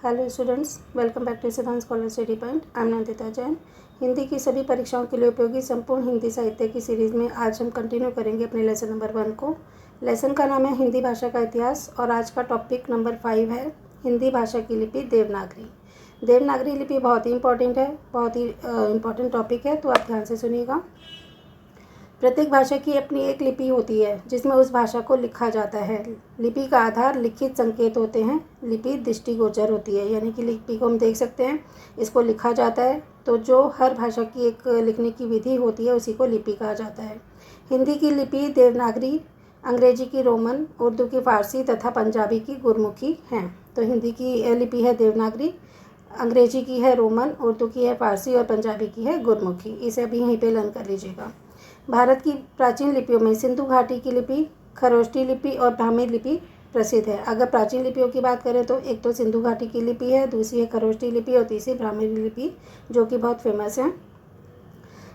Hello students, welcome back to Siddhant scholar study point. I am Nandita Jain. Hindi की सभी परीक्षाओं के लिए उपयोगी संपूर्ण हिंदी साहित्य की सीरीज़ में आज हम कंटिन्यू करेंगे अपने लेसन नंबर 1 को। लेसन का नाम है हिंदी भाषा का इतिहास और आज का टॉपिक नंबर 5 है हिंदी भाषा की लिपि देवनागरी। देवनागरी लिपि बहुत ही इंपॉर्टेंट है, बहुत ही इम्पॉर्टेंट टॉपिक है, तो आप ध्यान से सुनिएगा। प्रत्येक भाषा की अपनी एक लिपि होती है जिसमें उस भाषा को लिखा जाता है। लिपि का आधार लिखित संकेत होते हैं। लिपि दृष्टिगोचर होती है, यानी कि लिपि को हम देख सकते हैं, इसको लिखा जाता है। तो जो हर भाषा की एक लिखने की विधि होती है उसी को लिपि कहा जाता है। हिंदी की लिपि देवनागरी, अंग्रेजी की रोमन, उर्दू की फारसी तथा पंजाबी की गुरमुखी हैं। तो हिंदी की लिपि है देवनागरी, अंग्रेजी की है रोमन, उर्दू की है फारसी और पंजाबी की है गुरमुखी। इसे अभी यहीं पे लर्न कर लीजिएगा। भारत की प्राचीन लिपियों में सिंधु घाटी की लिपि, खरोष्टी लिपि और ब्राह्मी लिपि प्रसिद्ध है। अगर प्राचीन लिपियों की बात करें तो एक तो सिंधु घाटी की लिपि है, दूसरी है खरोष्टी लिपि और तीसरी ब्राह्मी लिपि, जो कि बहुत फेमस है।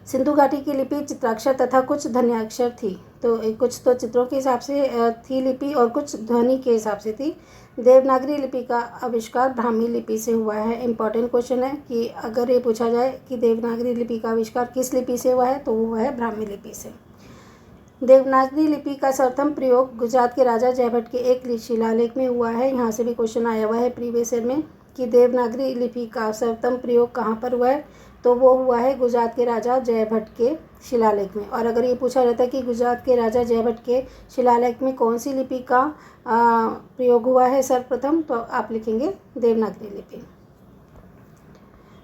सिंधु घाटी की लिपि चित्राक्षर तथा कुछ ध्वन्याक्षर थी। तो कुछ तो चित्रों के हिसाब से थी लिपि और कुछ ध्वनि के हिसाब से थी। देवनागरी लिपि का आविष्कार ब्राह्मी लिपि से हुआ है। इंपॉर्टेंट क्वेश्चन है कि अगर ये पूछा जाए कि देवनागरी लिपि का आविष्कार किस लिपि से हुआ है तो वो है ब्राह्मी लिपि से। देवनागरी लिपि का सर्वप्रथम प्रयोग गुजरात के राजा जयभट्ट के एक शिलालेख में हुआ है। यहाँ से भी क्वेश्चन आया हुआ है प्रीवियस ईयर में कि देवनागरी लिपि का सर्वप्रथम प्रयोग कहाँ पर हुआ है, तो वो हुआ है गुजरात के राजा जयभट्ट के शिलालेख में। और अगर ये पूछा जाता है कि गुजरात के राजा जयभट्ट के शिलालेख में कौन सी लिपि का प्रयोग हुआ है सर्वप्रथम, तो आप लिखेंगे देवनागरी लिपि।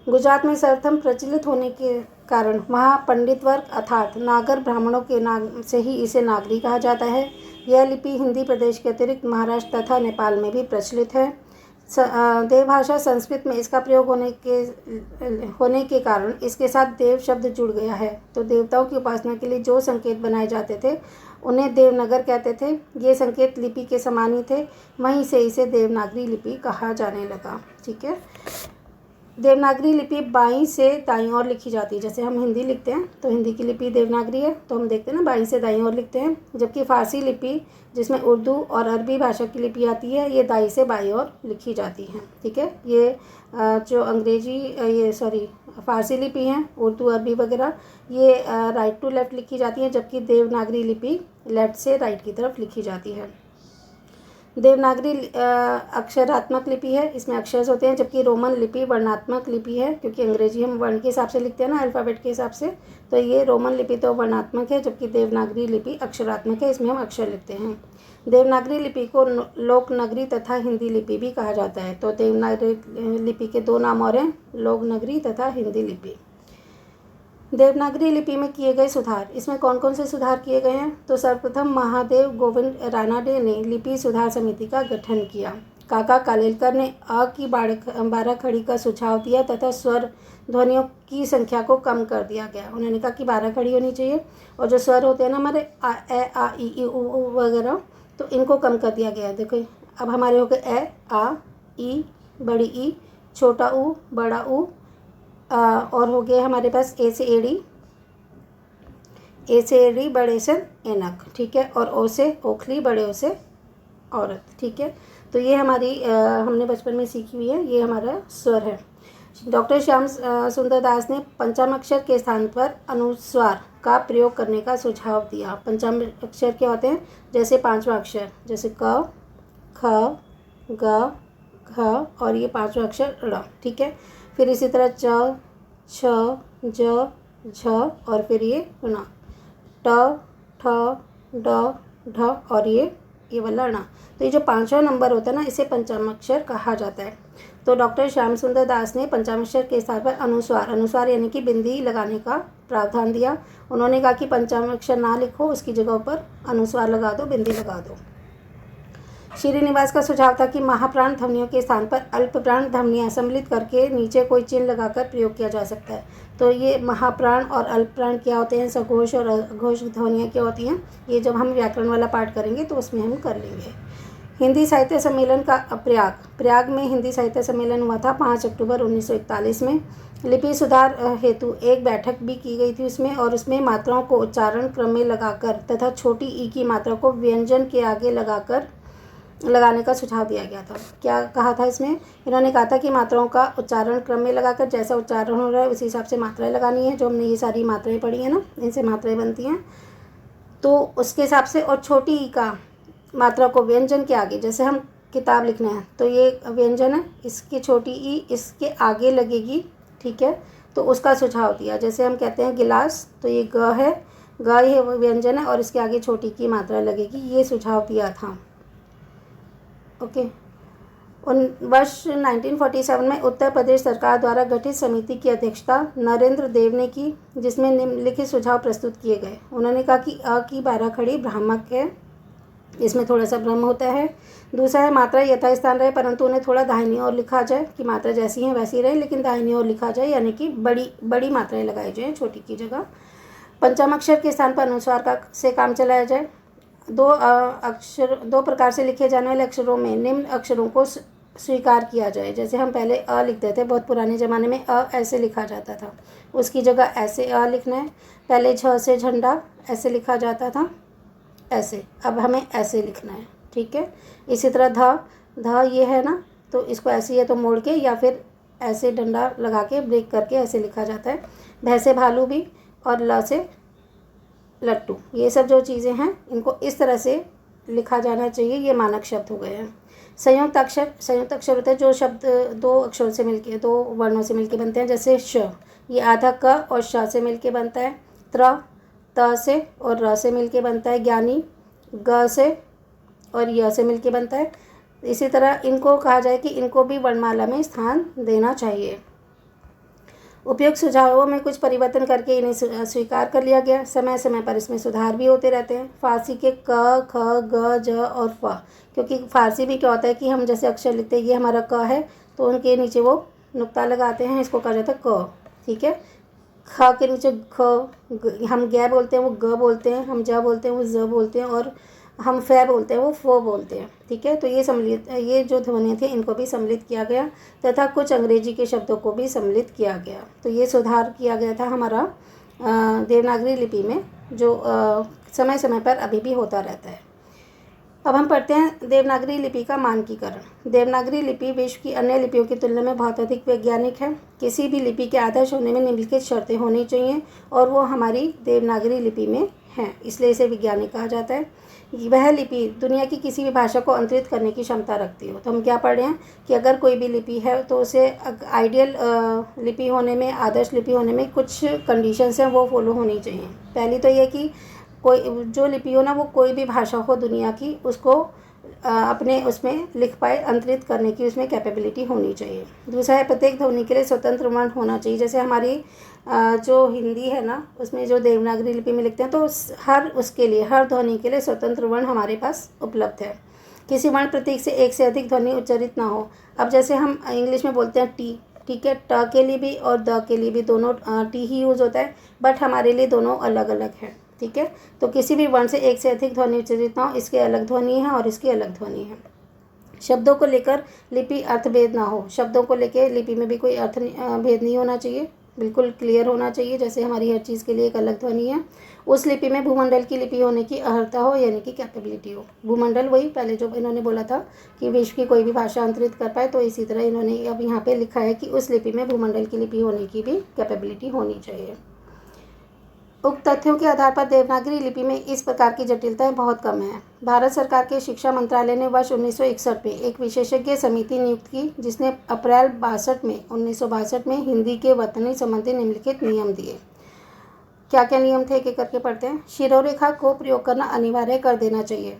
गुजरात में सर्वप्रथम प्रचलित होने के कारण वहाँ पंडित वर्ग अर्थात नागर ब्राह्मणों के नाम से ही इसे नागरी कहा जाता है। यह लिपि हिंदी प्रदेश के अतिरिक्त महाराष्ट्र तथा नेपाल में भी प्रचलित है। देवभाषा संस्कृत में इसका प्रयोग होने के कारण इसके साथ देव शब्द जुड़ गया है। तो देवताओं की उपासना के लिए जो संकेत बनाए जाते थे उन्हें देवनागर कहते थे। ये संकेत लिपि के समान ही थे, वहीं से इसे देवनागरी लिपि कहा जाने लगा। ठीक है, देवनागरी लिपि बाईं से दाईं ओर लिखी जाती है। जैसे हम हिंदी लिखते हैं तो हिंदी की लिपि देवनागरी है, तो हम देखते हैं ना बाईं से दाईं ओर लिखते हैं। जबकि फारसी लिपि जिसमें उर्दू और अरबी भाषा की लिपि आती है ये दाईं से बाईं ओर लिखी जाती है। ठीक है, ये जो फारसी लिपि हैं, उर्दू अरबी वगैरह, ये राइट टू लेफ़्ट लिखी जाती है, जबकि देवनागरी लिपि लेफ़्ट से राइट की तरफ लिखी जाती है। देवनागरी अक्षरात्मक लिपि है, इसमें अक्षर होते हैं, जबकि रोमन लिपि वर्णात्मक लिपि है, क्योंकि अंग्रेजी हम वर्ण के हिसाब से लिखते हैं ना, अल्फ़ाबेट के हिसाब से। तो ये रोमन लिपि तो वर्णात्मक है, जबकि देवनागरी लिपि अक्षरात्मक है, इसमें हम अक्षर लिखते हैं। देवनागरी लिपि को लोकनगरी तथा हिंदी लिपि भी कहा जाता है। तो देवनागरी लिपि के दो नाम और हैं, लोकनगरी तथा हिंदी लिपि। देवनागरी लिपि में किए गए सुधार, इसमें कौन कौन से सुधार किए गए हैं, तो सर्वप्रथम महादेव गोविंद रानाडे ने लिपि सुधार समिति का गठन किया। काका कालेलकर ने अ की 12 खड़ी का सुझाव दिया तथा स्वर ध्वनियों की संख्या को कम कर दिया गया। उन्होंने कहा कि 12 खड़ी होनी चाहिए और जो स्वर होते हैं ना हमारे आ ए आ ई उ वगैरह, तो इनको कम कर दिया गया। देखो अब हमारे हो गए ए आ ई, बड़ी ई, छोटा ऊ, बड़ा ऊ, और हो गए हमारे पास ए से एड़ी, बड़े से एनक। ठीक है, और ओ से ओखली, बड़े ओ से औरत। ठीक है, तो ये हमारी हमने बचपन में सीखी हुई है, ये हमारा स्वर है। डॉक्टर श्याम सुंदर दास ने पंचमाक्षर के स्थान पर अनुस्वार का प्रयोग करने का सुझाव दिया। पंचमाक्षर क्या होते हैं, जैसे 5वां अक्षर, जैसे क, ख, ग, घ और ये 5वां अक्षर ड़। ठीक है, फिर इसी तरह च, छ, ज, झ और फिर ये ण, ट, ठ, ड, ढ और ये वाला ण। तो ये जो 5वां नंबर होता है ना, इसे पंचमाक्षर कहा जाता है। तो डॉक्टर श्याम सुंदर दास ने पंचमाक्षर के स्थान पर अनुस्वार यानी कि बिंदी लगाने का प्रावधान दिया। उन्होंने कहा कि पंचमाक्षर ना लिखो, उसकी जगह पर अनुस्वार लगा दो, बिंदी लगा दो। श्रीनिवास का सुझाव था कि महाप्राण ध्वनियों के स्थान पर अल्पप्राण ध्वनियाँ सम्मिलित करके नीचे कोई चिन्ह लगाकर प्रयोग किया जा सकता है। तो ये महाप्राण और अल्पप्राण क्या होते हैं, सघोष और अघोष ध्वनियाँ क्या होती हैं, ये जब हम व्याकरण वाला पाठ करेंगे तो उसमें हम कर लेंगे। हिंदी साहित्य सम्मेलन का प्रयाग में हिंदी साहित्य सम्मेलन हुआ था 5 अक्टूबर 1941 में। लिपि सुधार हेतु एक बैठक भी की गई थी उसमें, और उसमें मात्राओं को उच्चारण क्रम में लगाकर तथा छोटी ई की मात्रा को व्यंजन के आगे लगाकर लगाने का सुझाव दिया गया था। क्या कहा था इसमें? इन्होंने कहा था कि मात्राओं का उच्चारण क्रम में लगाकर जैसा उच्चारण हो रहा है उसी हिसाब से मात्राएं लगानी है। जो हमने ये सारी मात्राएं पढ़ी हैं ना, इनसे मात्राएं बनती हैं, तो उसके हिसाब से। और छोटी ई का मात्रा को व्यंजन के आगे, जैसे हम किताब लिखना है तो ये व्यंजन है, इसकी छोटी ई इसके आगे लगेगी, ठीक है। तो उसका सुझाव दिया, जैसे हम कहते हैं गिलास, तो ये ग है, ग ये व्यंजन है और इसके आगे छोटी की मात्रा लगेगी, ये सुझाव दिया था। ओके। वर्ष 1947 में उत्तर प्रदेश सरकार द्वारा गठित समिति की अध्यक्षता नरेंद्र देव ने की, जिसमें निम्नलिखित सुझाव प्रस्तुत किए गए। उन्होंने कहा कि अ की 12 खड़ी भ्रामक है, इसमें थोड़ा सा भ्रम होता है। दूसरा है मात्रा यथास्थान रहे, परंतु उन्हें थोड़ा दाहिनी ओर लिखा जाए, कि मात्रा जैसी है वैसी रहे लेकिन दाहिनी ओर लिखा जाए, यानी कि बड़ी मात्राएं लगाई जाए छोटी की जगह। पंचम अक्षर के स्थान पर अनुस्वार से काम चलाया जाए। दो प्रकार से लिखे जाने वाले अक्षरों में निम्न अक्षरों को स्वीकार किया जाए। जैसे हम पहले अ लिखते थे, बहुत पुराने ज़माने में अ ऐसे लिखा जाता था, उसकी जगह ऐसे अ लिखना है। पहले झ से झंडा ऐसे लिखा जाता था, ऐसे, अब हमें ऐसे लिखना है, ठीक है। इसी तरह ध ये है ना, तो इसको ऐसे है तो मोड़ के या फिर ऐसे डंडा लगा के ब्रेक करके ऐसे लिखा जाता है। भै से भालू भी और ल से लट्टू, ये सब जो चीज़ें हैं इनको इस तरह से लिखा जाना चाहिए, ये मानक शब्द हो गए हैं। संयुक्त अक्षर होते हैं जो शब्द दो अक्षरों से मिलके, दो वर्णों से मिलके बनते हैं। जैसे श, ये आधा क और श से मिलके बनता है। त्र, त से और र से मिलके बनता है। ज्ञानी, ग से और य से मिलके बनता है। इसी तरह इनको कहा जाए कि इनको भी वर्णमाला में स्थान देना चाहिए। उपयुक्त सुझावों में कुछ परिवर्तन करके इन्हें स्वीकार कर लिया गया। समय समय पर इसमें सुधार भी होते रहते हैं। फारसी के क, ख, ग, ज और फ, क्योंकि फारसी भी क्या होता है कि हम जैसे अक्षर लिखते हैं, ये हमारा क है तो उनके नीचे वो नुक्ता लगाते हैं, इसको कहा जाता है क, ठीक है। ख के नीचे ख, हम ग बोलते हैं वो ग बोलते हैं, हम ज बोलते हैं वो ज बोलते हैं, और हम फै बोलते हैं वो फ बोलते हैं, ठीक है। तो ये जो ध्वनि थी इनको भी सम्मिलित किया गया तथा कुछ अंग्रेजी के शब्दों को भी सम्मिलित किया गया। तो ये सुधार किया गया था हमारा देवनागरी लिपि में, जो समय समय पर अभी भी होता रहता है। अब हम पढ़ते हैं देवनागरी लिपि का मानकीकरण। देवनागरी लिपि विश्व की अन्य लिपियों की तुलना में बहुत अधिक वैज्ञानिक है। किसी भी लिपि के आदर्श होने में निम्नलिखित शर्तें होनी चाहिए और वो हमारी देवनागरी लिपि में हैं, इसलिए इसे वैज्ञानिक कहा जाता है। वह लिपि दुनिया की किसी भी भाषा को अंतरित करने की क्षमता रखती हो। तो हम क्या पढ़ रहे हैं कि अगर कोई भी लिपि है तो उसे आइडियल लिपि होने में, आदर्श लिपि होने में कुछ कंडीशंस हैं वो फॉलो होनी चाहिए। पहली तो ये कि कोई जो लिपि हो ना, वो कोई भी भाषा हो दुनिया की, उसको अपने उसमें लिख पाए, अंतरित करने की उसमें कैपेबिलिटी होनी चाहिए। दूसरा है प्रत्येक ध्वनि के लिए स्वतंत्र वर्ण होना चाहिए। जैसे हमारी जो हिंदी है ना, उसमें जो देवनागरी लिपि में लिखते हैं तो उसके लिए हर ध्वनि के लिए स्वतंत्र वर्ण हमारे पास उपलब्ध है। किसी वर्ण प्रतीक से एक से अधिक ध्वनि उच्चारित ना हो। अब जैसे हम इंग्लिश में बोलते हैं टी, ठीक है, ट के लिए भी और द के लिए भी दोनों टी ही यूज़ होता है, बट हमारे लिए दोनों अलग अलग हैं, ठीक है। तो किसी भी वर्ण से एक से अधिक ध्वनि उच्चारित ना हो, इसके अलग ध्वनि है और इसकी अलग ध्वनि है। शब्दों को लेकर लिपि अर्थभेद ना हो। शब्दों को लेकर लिपि में भी कोई अर्थ भेद नहीं होना चाहिए, बिल्कुल क्लियर होना चाहिए। जैसे हमारी हर चीज़ के लिए एक अलग ध्वनि है। उस लिपि में भूमंडल की लिपि होने की अर्हता हो, यानी कि कैपेबिलिटी हो। भूमंडल वही पहले जो इन्होंने बोला था कि विश्व की कोई भी भाषा अंतरित कर पाए, तो इसी तरह इन्होंने अब यहाँ पे लिखा है कि उस लिपि में भूमंडल की लिपि होने की भी कैपेबिलिटी होनी चाहिए। उक्त तथ्यों के आधार पर देवनागरी लिपि में इस प्रकार की जटिलताएं बहुत कम हैं। भारत सरकार के शिक्षा मंत्रालय ने वर्ष 1961 में एक विशेषज्ञ समिति नियुक्त की, जिसने अप्रैल 1962 में हिंदी के वर्तनी संबंधी निम्नलिखित नियम दिए। क्या क्या नियम थे, एक एक करके पढ़ते हैं। शिरोरेखा को प्रयोग करना अनिवार्य कर देना चाहिए।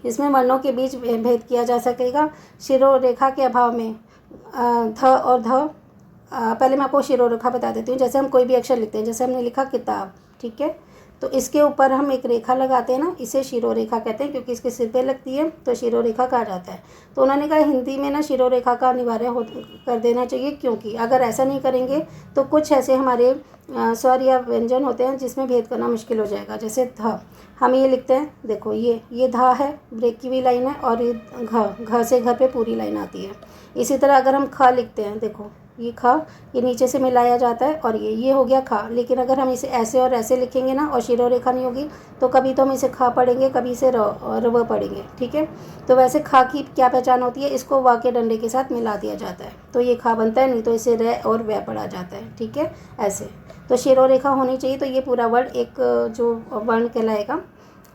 इसमें वर्णों के बीच भेद किया जा सकेगा। शिरोरेखा के अभाव में ध और ध, पहले मैं आपको शिरोरेखा बता देती हूँ। जैसे हम कोई भी अक्षर लिखते हैं, जैसे हमने लिखा किताब, ठीक है, तो इसके ऊपर हम एक रेखा लगाते हैं ना, इसे शिरोरेखा कहते हैं, क्योंकि इसके सिर पे लगती है तो शिरोरेखा कहा जाता है। तो उन्होंने कहा हिंदी में ना शिरोरेखा का अनिवार्य कर देना चाहिए, क्योंकि अगर ऐसा नहीं करेंगे तो कुछ ऐसे हमारे स्वर या व्यंजन होते हैं जिसमें भेद करना मुश्किल हो जाएगा। जैसे ध, हम ये लिखते हैं, देखो ये ध है, ब्रेक की हुई लाइन है, और ये घ से घर पे पूरी लाइन आती है। इसी तरह अगर हम ख लिखते हैं, देखो ये ख, ये नीचे से मिलाया जाता है और ये हो गया खा। लेकिन अगर हम इसे ऐसे और ऐसे लिखेंगे ना और शिरो रेखा नहीं होगी तो कभी तो हम इसे खा पढ़ेंगे, कभी इसे रव पढ़ेंगे, ठीक है। तो वैसे खा की क्या पहचान होती है, इसको वा के डंडे के साथ मिला दिया जाता है तो ये खा बनता है, नहीं तो इसे र और वह पढ़ा जाता है, ठीक है। ऐसे तो शिरो रेखा होनी चाहिए तो ये पूरा वर्ड एक जो वर्ण कहलाएगा,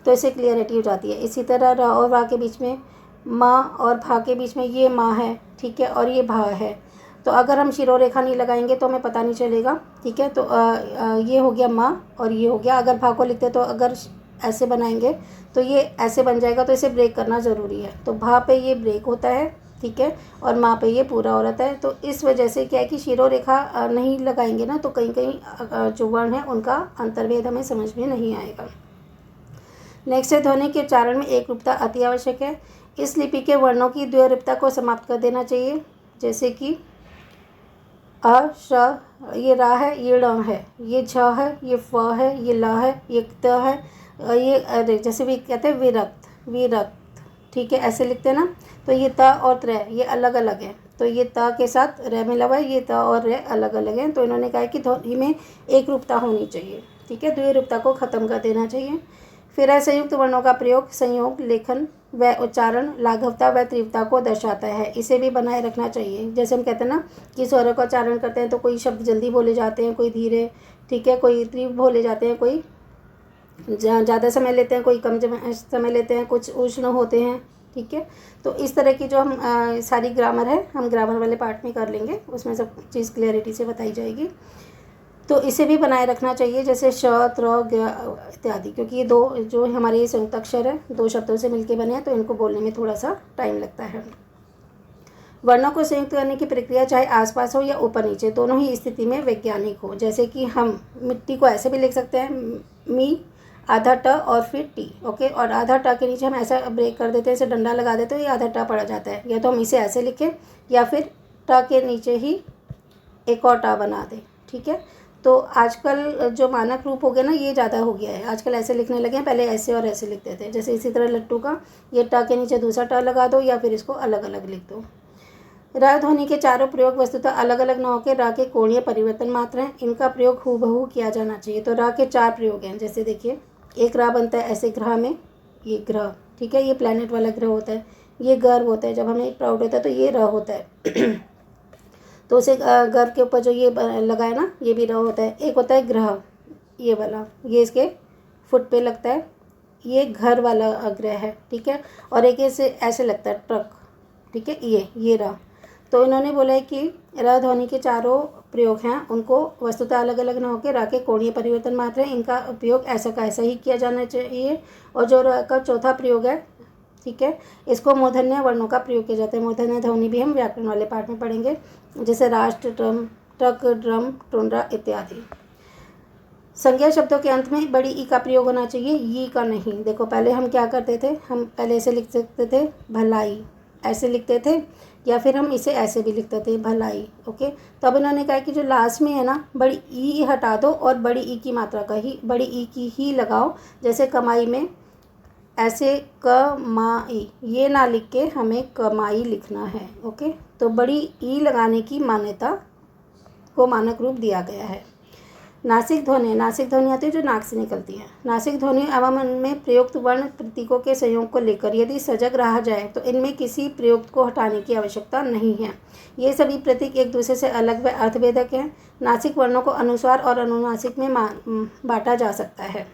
तो इसे क्लियरिटी हो जाती है। इसी तरह र और वा के बीच में, माँ और भा के बीच में ये माँ है, ठीक है, और ये भा है। तो अगर हम शिरो रेखा नहीं लगाएंगे तो हमें पता नहीं चलेगा, ठीक है। तो ये हो गया माँ और ये हो गया। अगर भा को लिखते तो अगर ऐसे बनाएंगे तो ये ऐसे बन जाएगा, तो इसे ब्रेक करना ज़रूरी है। तो भा पे ये ब्रेक होता है, ठीक है, और माँ पे ये पूरा हो रहता है। तो इस वजह से क्या है कि शिरो रेखा नहीं लगाएंगे ना तो कहीं कहीं जो वर्ण है उनका अंतर्भेद हमें समझ में नहीं आएगा। नेक्स्ट है, ध्वनि के उच्चारण में एक रूपता अति आवश्यक है। इस लिपि के वर्णों की द्वैरूपता को समाप्त कर देना चाहिए। जैसे कि अ, श, ये रा है, ये ड़ है, ये झ है, ये फ है, ये ल है, ये त है, ये अरे जैसे भी कहते हैं विरक्त, विरक्त, ठीक है, ऐसे लिखते हैं ना। तो ये त और त्र ये अलग अलग है, तो ये त के साथ र मिला हुआ है, ये त और र अलग अलग हैं। तो इन्होंने कहा कि ध्वनि में एक रूपता होनी चाहिए, ठीक है, द्विरूपता को ख़त्म कर देना चाहिए। फिर है, संयुक्त वर्णों का प्रयोग संयोग, लेखन व उच्चारण लाघवता व तीव्रता को दर्शाता है, इसे भी बनाए रखना चाहिए। जैसे हम कहते हैं ना कि स्वरों का उच्चारण करते हैं तो कोई शब्द जल्दी बोले जाते हैं, कोई धीरे, ठीक है, कोई तीव्र बोले जाते हैं, कोई ज़्यादा समय लेते हैं, कोई कम समय लेते हैं, कुछ उष्ण होते हैं, ठीक है। तो इस तरह की जो हम सारी ग्रामर है हम ग्रामर वाले पार्ट में कर लेंगे, उसमें सब चीज़ क्लियरिटी से बताई जाएगी। तो इसे भी बनाए रखना चाहिए, जैसे श, त्र, ग इत्यादि, क्योंकि ये दो जो हमारे संयुक्त अक्षर है दो शब्दों से मिलके बने हैं तो इनको बोलने में थोड़ा सा टाइम लगता है। वर्णों को संयुक्त करने की प्रक्रिया चाहे आसपास हो या ऊपर नीचे, दोनों ही स्थिति में वैज्ञानिक हो। जैसे कि हम मिट्टी को ऐसे भी लिख सकते हैं, मी आधा ट और फिर टी, ओके, और आधा ट के नीचे हम ऐसा ब्रेक कर देते हैं, ऐसे डंडा लगा देते हैं, ये आधा ट पड़ा जाता है। या तो हम इसे ऐसे लिखें या फिर ट के नीचे ही एक और टा बना दें, ठीक है। तो आजकल जो मानक रूप हो गया ना ये ज़्यादा हो गया है, आजकल ऐसे लिखने लगे हैं, पहले ऐसे और ऐसे लिखते थे। जैसे इसी तरह लट्टू का ये ट के नीचे दूसरा ट लगा दो या फिर इसको अलग अलग लिख दो। र ध्वनि के चारों प्रयोग वस्तुतः अलग अलग न होकर र के कोणीय परिवर्तन मात्र हैं, इनका प्रयोग हूबहू किया जाना चाहिए। तो र के 4 प्रयोग हैं, जैसे देखिए एक र बनता है ऐसे ग्रह में, ये ग्रह, ठीक है, ये प्लैनेट वाला ग्रह होता है। ये गर्व होता है, जब हमें प्राउड होता है तो ये र होता है तो उसे गर्व के ऊपर जो ये लगा है ना ये भी र होता है। एक होता है ग्रह, ये वाला, ये इसके फुट पे लगता है, ये घर वाला ग्रह है, ठीक है, और एक ऐसे लगता है ट्रक, ठीक है, ये र। तो इन्होंने बोला है कि र ध्वनि के चारों प्रयोग हैं उनको वस्तुतः अलग अलग न होकर र के कोणीय परिवर्तन मात्र है, इनका उपयोग ऐसा का ऐसा ही किया जाना चाहिए। और जो र का चौथा प्रयोग है, ठीक है, इसको मूर्धन्य वर्णों का प्रयोग किया जाता है। मूर्धन्य ध्वनि भी हम व्याकरण वाले पाठ में पढ़ेंगे, जैसे राष्ट्र, ट्रम, ट्रक, ड्रम, टुंड्रा इत्यादि। संज्ञा शब्दों के अंत में बड़ी ई का प्रयोग होना चाहिए, ई का नहीं। देखो पहले हम क्या करते थे, हम पहले ऐसे लिख सकते थे भलाई, ऐसे लिखते थे, या फिर हम इसे ऐसे भी लिखते थे भलाई, ओके। तो अब इन्होंने कहा कि जो लास्ट में है ना बड़ी ई हटा दो और बड़ी ई की मात्रा का ही बड़ी ई की ही लगाओ। जैसे कमाई में ऐसे कमाई, ये ना लिख के हमें कमाई लिखना है, ओके। तो बड़ी ई लगाने की मान्यता को मानक रूप दिया गया है। नासिक ध्वनि, नासिक ध्वनि आती है जो नाक से निकलती है। नासिक ध्वनि अवमन में प्रयुक्त वर्ण प्रतीकों के संयोग को लेकर यदि सजग रहा जाए तो इनमें किसी प्रयुक्त को हटाने की आवश्यकता नहीं है। ये सभी प्रतीक एक दूसरे से अलग व अर्थभेदक हैं। नासिक वर्णों को अनुस्वार और अनुनासिक में बांटा जा सकता है।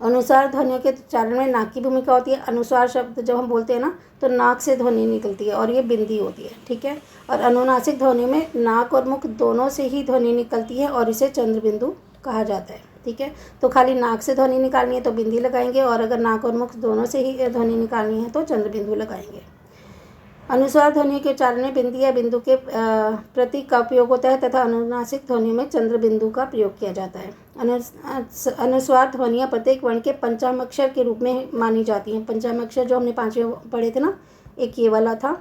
अनुस्वार ध्वनियों के उच्चारण में नाक की भूमिका होती है। अनुस्वार शब्द जब हम बोलते हैं ना तो नाक से ध्वनि निकलती है और ये बिंदी होती है, ठीक है। और अनुनासिक ध्वनि में नाक और मुख दोनों से ही ध्वनि निकलती है और इसे चंद्र बिंदु कहा जाता है, ठीक है। तो खाली नाक से ध्वनि निकालनी है तो बिंदी लगाएंगे, और अगर नाक और मुख दोनों से ही ध्वनि निकालनी है तो चंद्र बिंदु लगाएंगे। अनुस्वार ध्वनि के उच्चारण में बिंदी या बिंदु के प्रतीक का उपयोग होता है तथा अनुनासिक ध्वनि में चंद्र बिंदु का प्रयोग किया जाता है। अनुस्वार ध्वनियाँ प्रत्येक वर्ण के पंचमाक्षर के रूप में मानी जाती हैं। पंचमाक्षर जो हमने 5वें पढ़े थे ना, एक ये वाला था,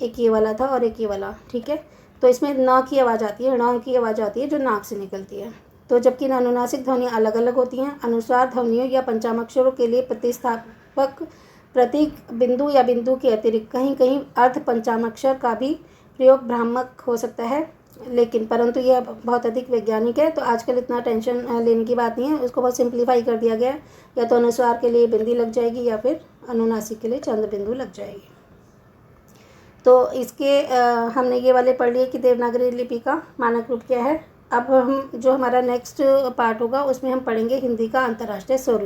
एक ये वाला था और एक ये वाला, ठीक है। तो इसमें न की आवाज़ आती है, ण की आवाज़ आती है जो नाक से निकलती है। तो जबकि अनुनासिक ध्वनियाँ अलग अलग होती हैं। अनुस्वार ध्वनियों या पंचमाक्षरों के लिए प्रतिस्थापक प्रतीक बिंदु या बिंदु के अतिरिक्त कहीं कहीं अर्ध पंचमाक्षर का भी प्रयोग भ्रामक हो सकता है। लेकिन परंतु यह बहुत अधिक वैज्ञानिक है, तो आजकल इतना टेंशन लेने की बात नहीं है। उसको बहुत सिंप्लीफाई कर दिया गया है, या तो अनुस्वार के लिए बिंदी लग जाएगी या फिर अनुनासिक के लिए चंद्र बिंदु लग जाएगी। तो इसके हमने ये वाले पढ़ लिए कि देवनागरी लिपि का मानक रूप क्या है। अब हम जो हमारा नेक्स्ट पार्ट होगा उसमें हम पढ़ेंगे हिंदी का अंतर्राष्ट्रीय स्वरूप।